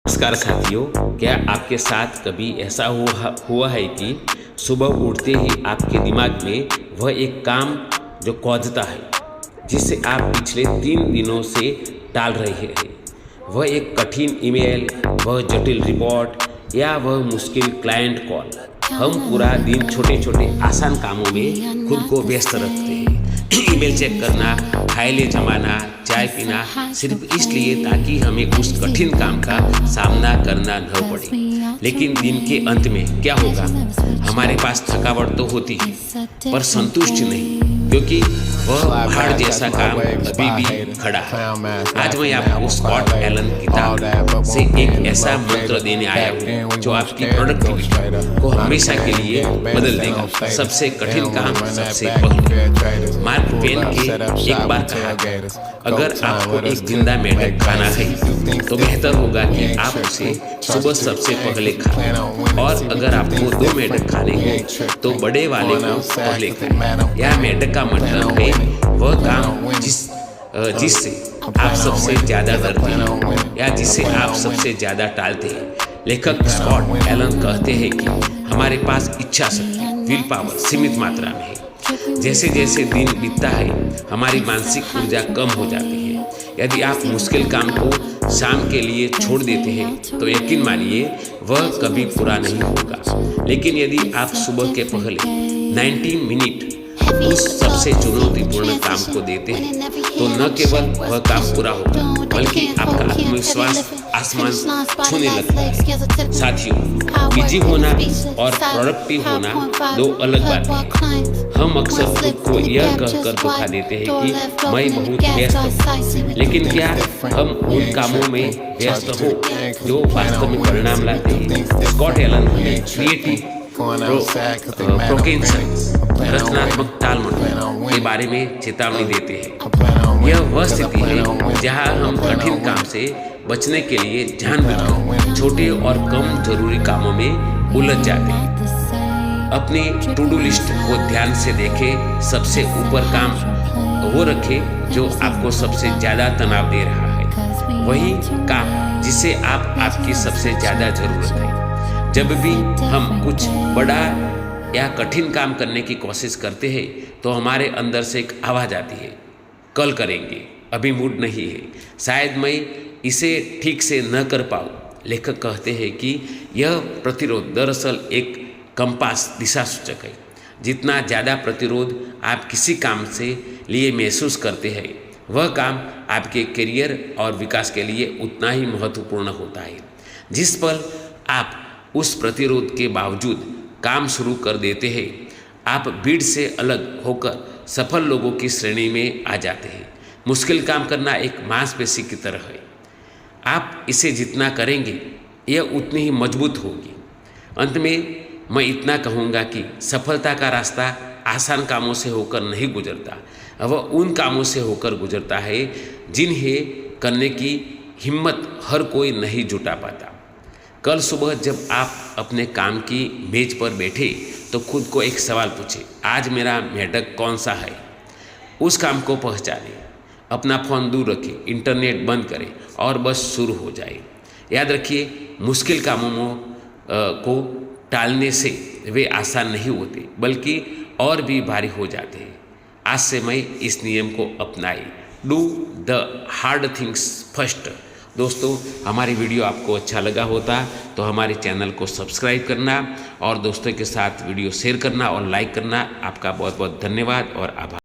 नमस्कार साथियों, क्या आपके साथ कभी ऐसा हुआ है कि सुबह उठते ही आपके दिमाग में वह एक काम जो खोजता है जिसे आप पिछले 3 दिनों से टाल रहे हैं? वह एक कठिन ईमेल, वह जटिल रिपोर्ट या वह मुश्किल क्लाइंट कॉल। हम पूरा दिन छोटे छोटे आसान कामों में खुद को व्यस्त रखते हैं। ईमेल चेक करना, फाइलें जमाना, चाय पीना, सिर्फ इसलिए ताकि हमें उस कठिन काम का सामना करना न पड़े। लेकिन दिन के अंत में क्या होगा? हमारे पास थकावट तो होती है पर संतुष्टि नहीं, क्योंकि वह पहाड़ जैसा काम अभी भी खड़ा है। आज मैं आपको स्कॉट एलन किताब से एक ऐसा मंत्र देने आया हूँ जो आपकी प्रोडक्टिविटी को हमेशा के लिए बदल देगा। सबसे कठिन काम सबसे पहले। मार्क ट्वेन के एक बार कहा, अगर आपको एक जिंदा मेंढक खाना है तो बेहतर होगा कि आप उसे सुबह सबसे पहले खाएं, और अगर आपको 2 मेंढक खाने हो तो बड़े वाले को पहले खाएं। यह मेंढक का मतलब है वह काम जिससे आप सबसे ज्यादा डरते हैं या जिसे आप सबसे ज्यादा टालते हैं। लेखक स्कॉट एलन कहते हैं कि हमारे पास इच्छा शक्ति, विल पावर सीमित मात्रा में है। जैसे जैसे दिन बीतता है हमारी मानसिक ऊर्जा कम हो जाती है। यदि आप मुश्किल काम को शाम के लिए छोड़ देते हैं तो यकीन मानिए वह कभी पूरा नहीं होगा। लेकिन यदि आप सुबह के पहले 90 मिनट उस सबसे चुनौतीपूर्ण काम को देते हैं तो न केवल वह काम पूरा होगा बल्कि आपका आत्मविश्वास आसमान छूने लगता है। साथियों, बिजी होना और प्रोडक्टिव होना 2 अलग बातें हैं। हम अक्सर खुद को यह कहकर धोखा देते हैं कि मैं बहुत व्यस्त हूँ, लेकिन क्या हम उन कामों में व्यस्त हो जो वास्तव में परिणाम लाते हैं? स्कॉट एलन क्रिएटिव प्रोकेंशन रचनात्मक टालमटोल के बारे में चेतावनी देते हैं। यह वह स्थिति है जहां हम कठिन काम से बचने के लिए जानबूझकर छोटे और कम जरूरी कामों में उलझ जाते हैं। अपनी टू डू लिस्ट को ध्यान से देखें। सबसे ऊपर काम वो रखें जो आपको सबसे ज्यादा तनाव दे रहा है, वही काम जिसे आपकी सबसे ज्यादा जरूरत है। जब भी हम कुछ बड़ा या कठिन काम करने की कोशिश करते हैं तो हमारे अंदर से एक आवाज़ आती है, कल करेंगे, अभी मूड नहीं है, शायद मैं इसे ठीक से न कर पाऊँ। लेखक कहते हैं कि यह प्रतिरोध दरअसल एक कंपास दिशा सूचक है। जितना ज़्यादा प्रतिरोध आप किसी काम से लिए महसूस करते हैं वह काम आपके करियर और विकास के लिए उतना ही महत्वपूर्ण होता है। जिस पल आप उस प्रतिरोध के बावजूद काम शुरू कर देते हैं आप भीड़ से अलग होकर सफल लोगों की श्रेणी में आ जाते हैं। मुश्किल काम करना एक मांसपेशी की तरह है। आप इसे जितना करेंगे यह उतनी ही मजबूत होगी। अंत में मैं इतना कहूँगा कि सफलता का रास्ता आसान कामों से होकर नहीं गुजरता, वह उन कामों से होकर गुजरता है जिन्हें करने की हिम्मत हर कोई नहीं जुटा पाता। कल सुबह जब आप अपने काम की मेज पर बैठे तो खुद को एक सवाल पूछे, आज मेरा मेंढक कौन सा है? उस काम को पहचानें, अपना फ़ोन दूर रखें, इंटरनेट बंद करें और बस शुरू हो जाए। याद रखिए, मुश्किल कामों को टालने से वे आसान नहीं होते बल्कि और भी भारी हो जाते हैं। आज से मैं इस नियम को अपनाई, do the hard things first. दोस्तों, हमारी वीडियो आपको अच्छा लगा होता तो हमारे चैनल को सब्सक्राइब करना और दोस्तों के साथ वीडियो शेयर करना और लाइक करना। आपका बहुत बहुत धन्यवाद और आभार।